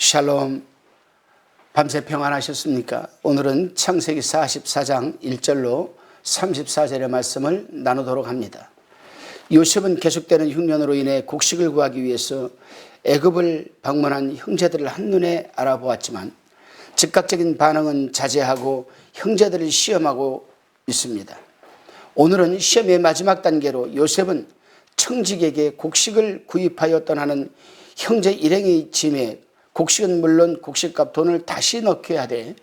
샬롬, 밤새 평안하셨습니까? 오늘은 창세기 44장 1절로 34절의 말씀을 나누도록 합니다. 요셉은 계속되는 흉년으로 인해 곡식을 구하기 위해서 애굽을 방문한 형제들을 한눈에 알아보았지만 즉각적인 반응은 자제하고 형제들을 시험하고 있습니다. 오늘은 시험의 마지막 단계로 요셉은 청직에게 곡식을 구입하여 떠나는 형제 일행의 짐에 곡식은 물론 곡식값 돈을 다시 넣게 하되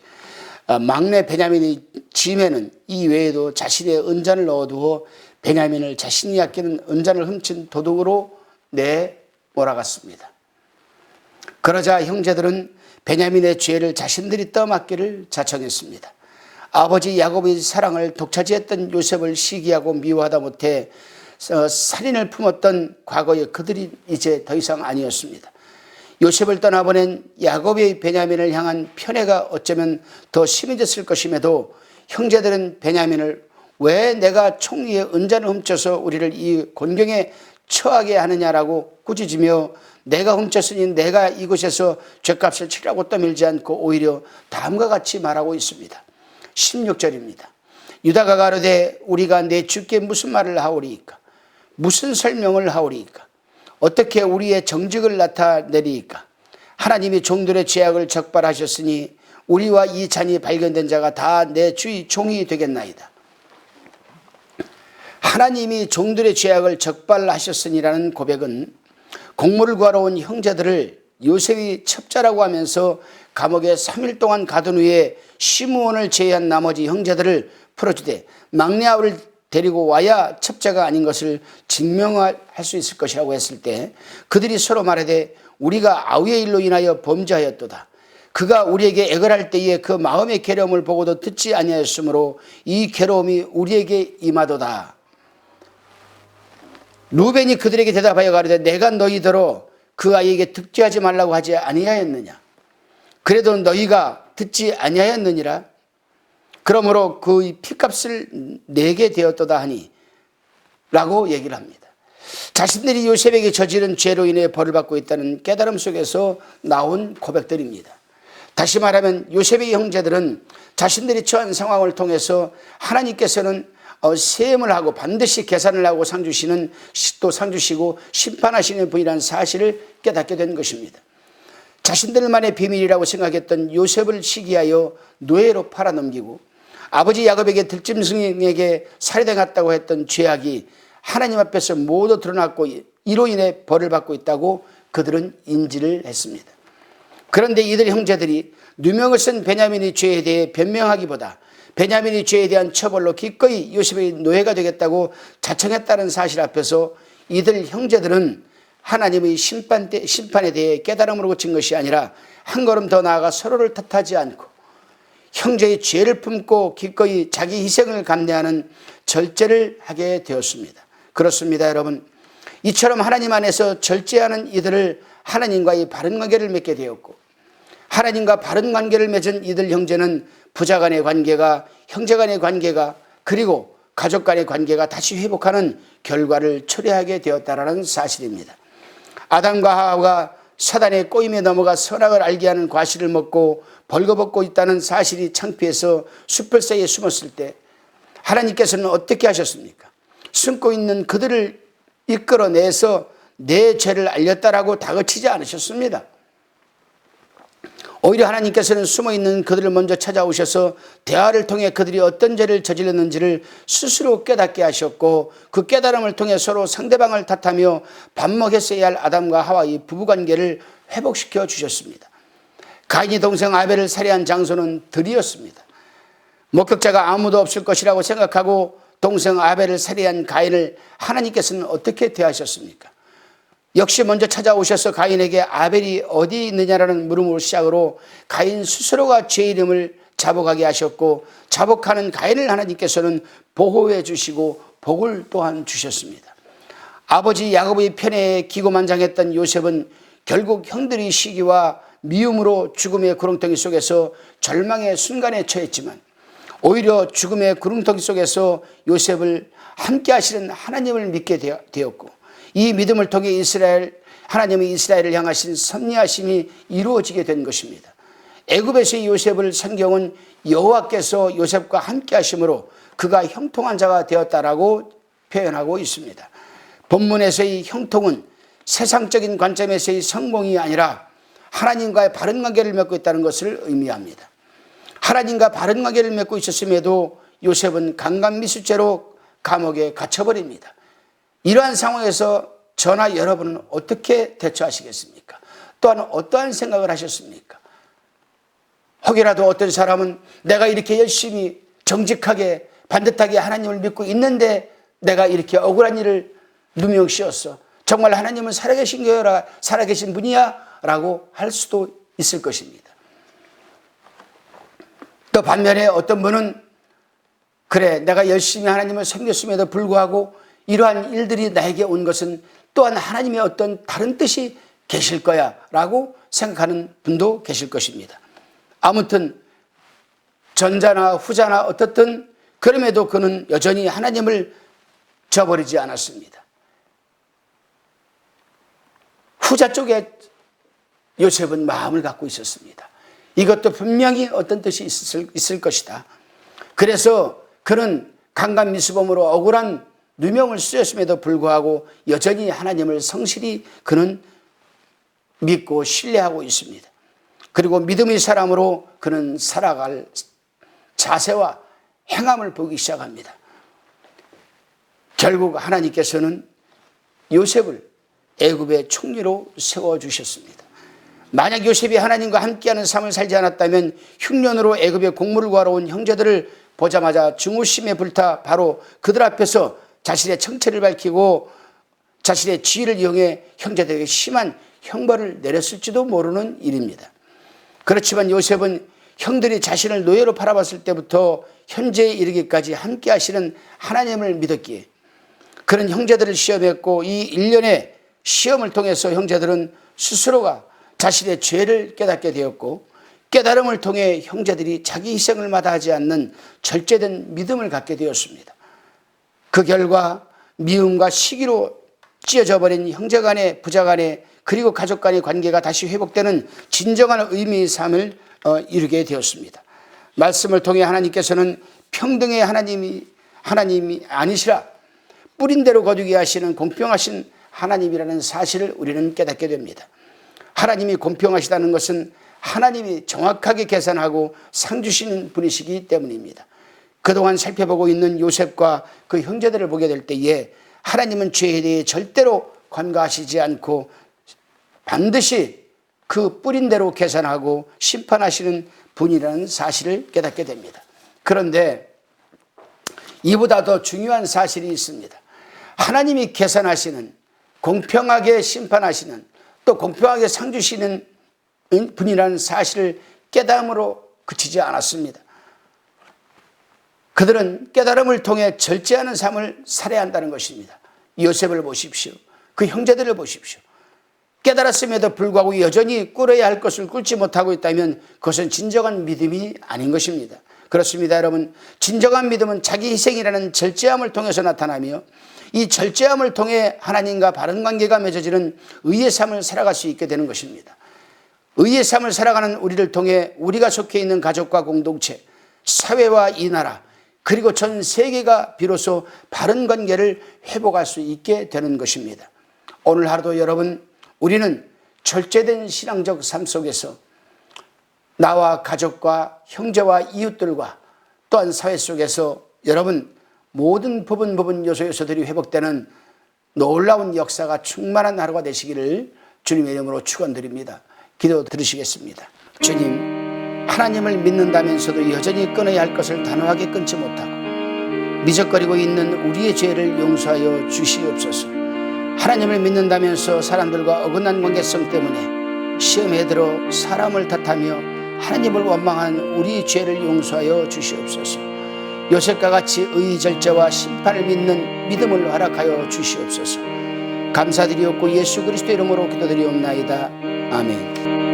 막내 베냐민의 짐에는 이 외에도 자신의 은잔을 넣어두어 베냐민을 자신이 아끼는 은잔을 훔친 도둑으로 내몰아갔습니다. 그러자 형제들은 베냐민의 죄를 자신들이 떠맡기를 자청했습니다. 아버지 야곱의 사랑을 독차지했던 요셉을 시기하고 미워하다 못해 살인을 품었던 과거의 그들이 이제 더 이상 아니었습니다. 요셉을 떠나보낸 야곱의 베냐민을 향한 편애가 어쩌면 더 심해졌을 것임에도 형제들은 베냐민을 왜 내가 총리의 은잔을 훔쳐서 우리를 이 곤경에 처하게 하느냐라고 꾸짖으며 내가 훔쳤으니 내가 이곳에서 죗값을 치라고 떠밀지 않고 오히려 다음과 같이 말하고 있습니다. 16절입니다. 유다가 가로되 우리가 내 주께 무슨 말을 하오리이까? 무슨 설명을 하오리이까? 어떻게 우리의 정직을 나타내리이까? 하나님이 종들의 죄악을 적발하셨으니 우리와 이 잔이 발견된 자가 다 내 주의 종이 되겠나이다. 하나님이 종들의 죄악을 적발하셨으니라는 고백은 곡물을 구하러 온 형제들을 요셉이 첩자라고 하면서 감옥에 3일 동안 가둔 후에 시므온을 제외한 나머지 형제들을 풀어주되 막내 아우를 데리고 와야 첩자가 아닌 것을 증명할 수 있을 것이라고 했을 때 그들이 서로 말하되 우리가 아우의 일로 인하여 범죄하였도다. 그가 우리에게 애걸할 때에 그 마음의 괴로움을 보고도 듣지 아니하였으므로 이 괴로움이 우리에게 임하도다. 루벤이 그들에게 대답하여 가로되 내가 너희더러 그 아이에게 득죄하지 말라고 하지 아니하였느냐? 그래도 너희가 듣지 아니하였느니라. 그러므로 그 피값을 내게 되었도다 하니 라고 얘기를 합니다. 자신들이 요셉에게 저지른 죄로 인해 벌을 받고 있다는 깨달음 속에서 나온 고백들입니다. 다시 말하면 요셉의 형제들은 자신들이 처한 상황을 통해서 하나님께서는 세임을 하고 반드시 계산을 하고 또 상 주시고 심판하시는 분이라는 사실을 깨닫게 된 것입니다. 자신들만의 비밀이라고 생각했던 요셉을 시기하여 노예로 팔아넘기고 아버지 야곱에게 들짐승에게 살해당했다고 했던 죄악이 하나님 앞에서 모두 드러났고 이로 인해 벌을 받고 있다고 그들은 인지를 했습니다. 그런데 이들 형제들이 누명을 쓴 베냐민의 죄에 대해 변명하기보다 베냐민의 죄에 대한 처벌로 기꺼이 요셉의 노예가 되겠다고 자청했다는 사실 앞에서 이들 형제들은 하나님의 심판에 대해 깨달음으로 고친 것이 아니라 한 걸음 더 나아가 서로를 탓하지 않고 형제의 죄를 품고 기꺼이 자기 희생을 감내하는 절제를 하게 되었습니다. 그렇습니다, 여러분. 이처럼 하나님 안에서 절제하는 이들을 하나님과의 바른 관계를 맺게 되었고 하나님과 바른 관계를 맺은 이들 형제는 부자 간의 관계가 형제 간의 관계가 그리고 가족 간의 관계가 다시 회복하는 결과를 초래하게 되었다는 사실입니다. 아담과 하와가 사단의 꼬임에 넘어가 선악을 알게 하는 과실을 먹고 벌거벗고 있다는 사실이 창피해서 숲을 사이에 숨었을 때 하나님께서는 어떻게 하셨습니까? 숨고 있는 그들을 이끌어내서 내 죄를 알렸다라고 다그치지 않으셨습니다. 오히려 하나님께서는 숨어있는 그들을 먼저 찾아오셔서 대화를 통해 그들이 어떤 죄를 저질렀는지를 스스로 깨닫게 하셨고 그 깨달음을 통해 서로 상대방을 탓하며 밥 먹였어야 할 아담과 하와의 부부관계를 회복시켜 주셨습니다. 가인이 동생 아벨을 살해한 장소는 들이었습니다. 목격자가 아무도 없을 것이라고 생각하고 동생 아벨을 살해한 가인을 하나님께서는 어떻게 대하셨습니까? 역시 먼저 찾아오셔서 가인에게 아벨이 어디 있느냐라는 물음으로 시작으로 가인 스스로가 죄 이름을 자복하게 하셨고 자복하는 가인을 하나님께서는 보호해 주시고 복을 또한 주셨습니다. 아버지 야곱의 편애에 기고만장했던 요셉은 결국 형들의 시기와 미움으로 죽음의 구렁텅이 속에서 절망의 순간에 처했지만 오히려 죽음의 구렁텅이 속에서 요셉을 함께 하시는 하나님을 믿게 되었고 이 믿음을 통해 하나님의 이스라엘을 향하신 섭리하심이 이루어지게 된 것입니다. 애굽에서의 요셉을 성경은 여호와께서 요셉과 함께 하심으로 그가 형통한 자가 되었다라고 표현하고 있습니다. 본문에서의 형통은 세상적인 관점에서의 성공이 아니라 하나님과의 바른 관계를 맺고 있다는 것을 의미합니다. 하나님과 바른 관계를 맺고 있었음에도 요셉은 강간미수죄로 감옥에 갇혀버립니다. 이러한 상황에서 저나 여러분은 어떻게 대처하시겠습니까? 또한 어떠한 생각을 하셨습니까? 혹이라도 어떤 사람은 내가 이렇게 열심히 정직하게 반듯하게 하나님을 믿고 있는데 내가 이렇게 억울한 일을 누명씌웠어. 정말 하나님은 살아계신 분이야? 라고 할 수도 있을 것입니다. 또 반면에 어떤 분은 그래, 내가 열심히 하나님을 섬겼음에도 불구하고 이러한 일들이 나에게 온 것은 또한 하나님의 어떤 다른 뜻이 계실 거야 라고 생각하는 분도 계실 것입니다. 아무튼 전자나 후자나 어떻든 그럼에도 그는 여전히 하나님을 저버리지 않았습니다. 후자 쪽에 요셉은 마음을 갖고 있었습니다. 이것도 분명히 어떤 뜻이 있을 것이다. 그래서 그는 강간미수범으로 억울한 누명을 쓰였음에도 불구하고 여전히 하나님을 성실히 그는 믿고 신뢰하고 있습니다. 그리고 믿음의 사람으로 그는 살아갈 자세와 행함을 보기 시작합니다. 결국 하나님께서는 요셉을 애굽의 총리로 세워주셨습니다. 만약 요셉이 하나님과 함께하는 삶을 살지 않았다면 흉년으로 애굽의 곡물을 구하러 온 형제들을 보자마자 증오심에 불타 바로 그들 앞에서 자신의 정체를 밝히고 자신의 지위를 이용해 형제들에게 심한 형벌을 내렸을지도 모르는 일입니다. 그렇지만 요셉은 형들이 자신을 노예로 팔아봤을 때부터 현재에 이르기까지 함께 하시는 하나님을 믿었기에 그런 형제들을 시험했고 이 일련의 시험을 통해서 형제들은 스스로가 자신의 죄를 깨닫게 되었고 깨달음을 통해 형제들이 자기 희생을 마다하지 않는 절제된 믿음을 갖게 되었습니다. 그 결과 미움과 시기로 찢어져 버린 형제 간의 부자 간의 그리고 가족 간의 관계가 다시 회복되는 진정한 의미의 삶을 이루게 되었습니다. 말씀을 통해 하나님께서는 평등의 하나님이 아니시라 뿌린 대로 거두게 하시는 공평하신 하나님이라는 사실을 우리는 깨닫게 됩니다. 하나님이 공평하시다는 것은 하나님이 정확하게 계산하고 상 주시는 분이시기 때문입니다. 그동안 살펴보고 있는 요셉과 그 형제들을 보게 될 때에 하나님은 죄에 대해 절대로 관가하시지 않고 반드시 그 뿌린 대로 계산하고 심판하시는 분이라는 사실을 깨닫게 됩니다. 그런데 이보다 더 중요한 사실이 있습니다. 하나님이 계산하시는 공평하게 심판하시는 또 공평하게 상 주시는 분이라는 사실을 깨달음으로 그치지 않았습니다. 그들은 깨달음을 통해 절제하는 삶을 살아야 한다는 것입니다. 요셉을 보십시오. 그 형제들을 보십시오. 깨달았음에도 불구하고 여전히 꿇어야 할 것을 꿇지 못하고 있다면 그것은 진정한 믿음이 아닌 것입니다. 그렇습니다, 여러분. 진정한 믿음은 자기 희생이라는 절제함을 통해서 나타나며 이 절제함을 통해 하나님과 바른 관계가 맺어지는 의의 삶을 살아갈 수 있게 되는 것입니다. 의의 삶을 살아가는 우리를 통해 우리가 속해 있는 가족과 공동체, 사회와 이 나라 그리고 전 세계가 비로소 바른 관계를 회복할 수 있게 되는 것입니다. 오늘 하루도 여러분, 우리는 절제된 신앙적 삶 속에서 나와 가족과 형제와 이웃들과 또한 사회 속에서 여러분 모든 부분 요소들이 회복되는 놀라운 역사가 충만한 하루가 되시기를 주님의 이름으로 축원드립니다. 기도 들으시겠습니다. 주님, 하나님을 믿는다면서도 여전히 끊어야 할 것을 단호하게 끊지 못하고 미적거리고 있는 우리의 죄를 용서하여 주시옵소서. 하나님을 믿는다면서 사람들과 어긋난 관계성 때문에 시험에 들어 사람을 탓하며 하나님을 원망한 우리의 죄를 용서하여 주시옵소서. 요셉과 같이 의의 절제와 심판을 믿는 믿음을 허락하여 주시옵소서. 감사드리옵고 예수 그리스도 이름으로 기도드리옵나이다. 아멘.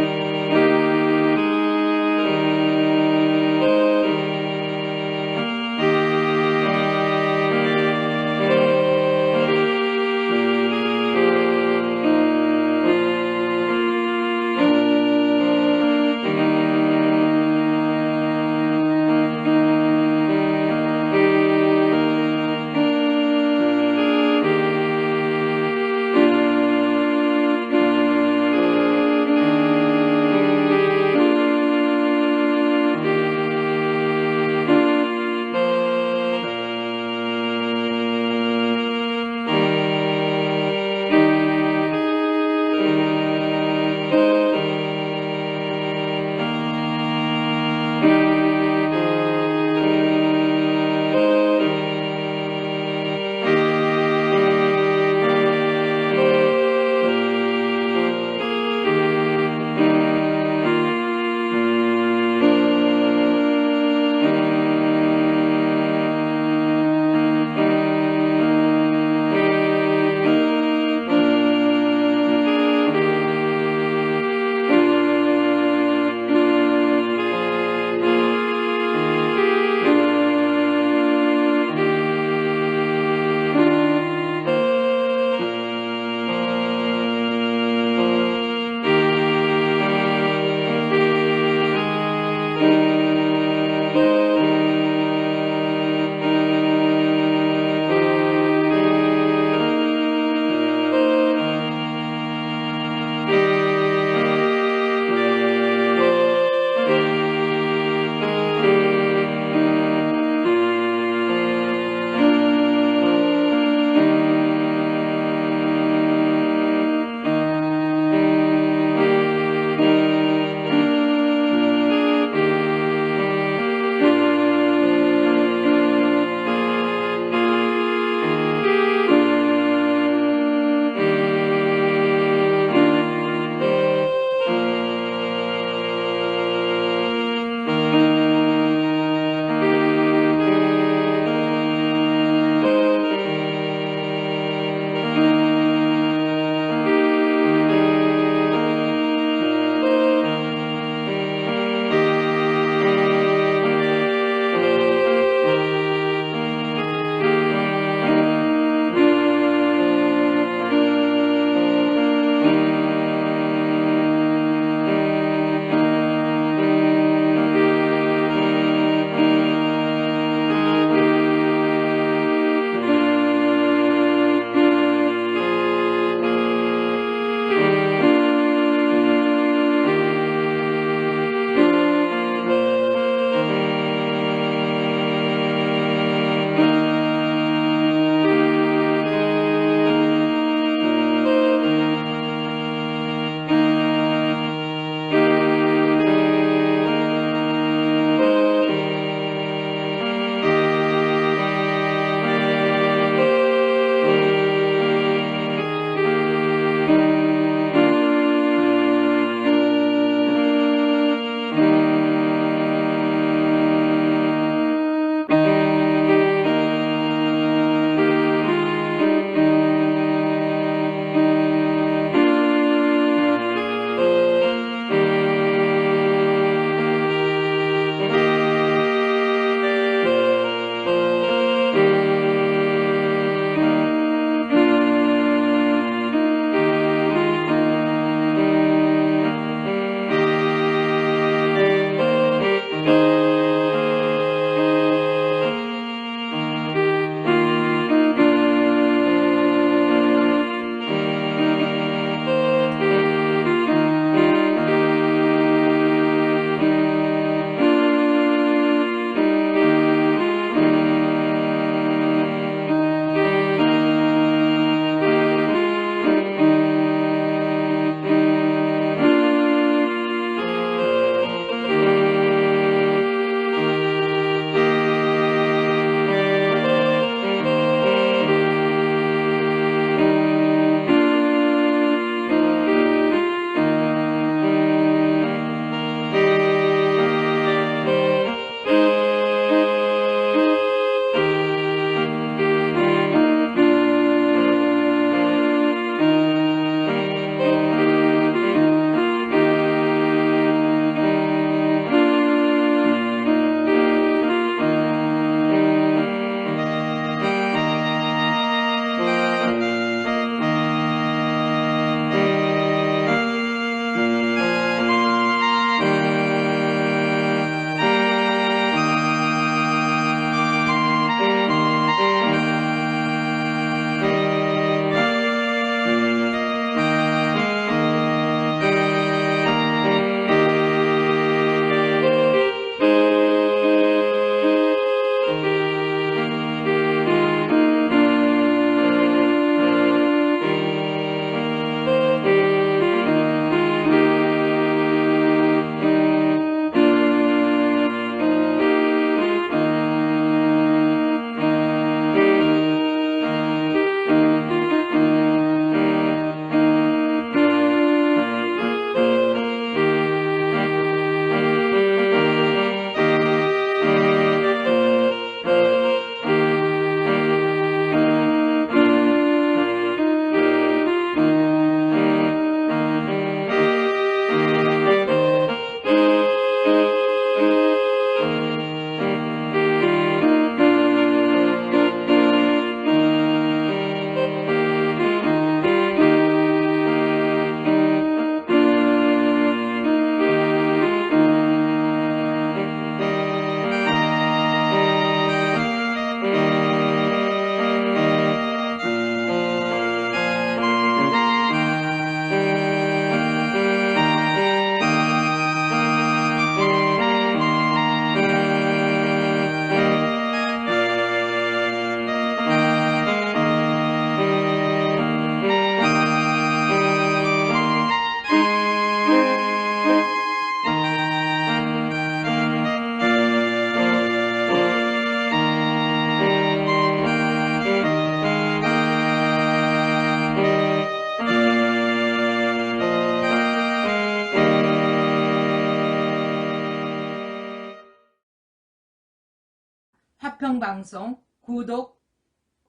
화평방송 구독,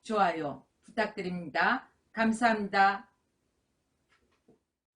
좋아요 부탁드립니다. 감사합니다.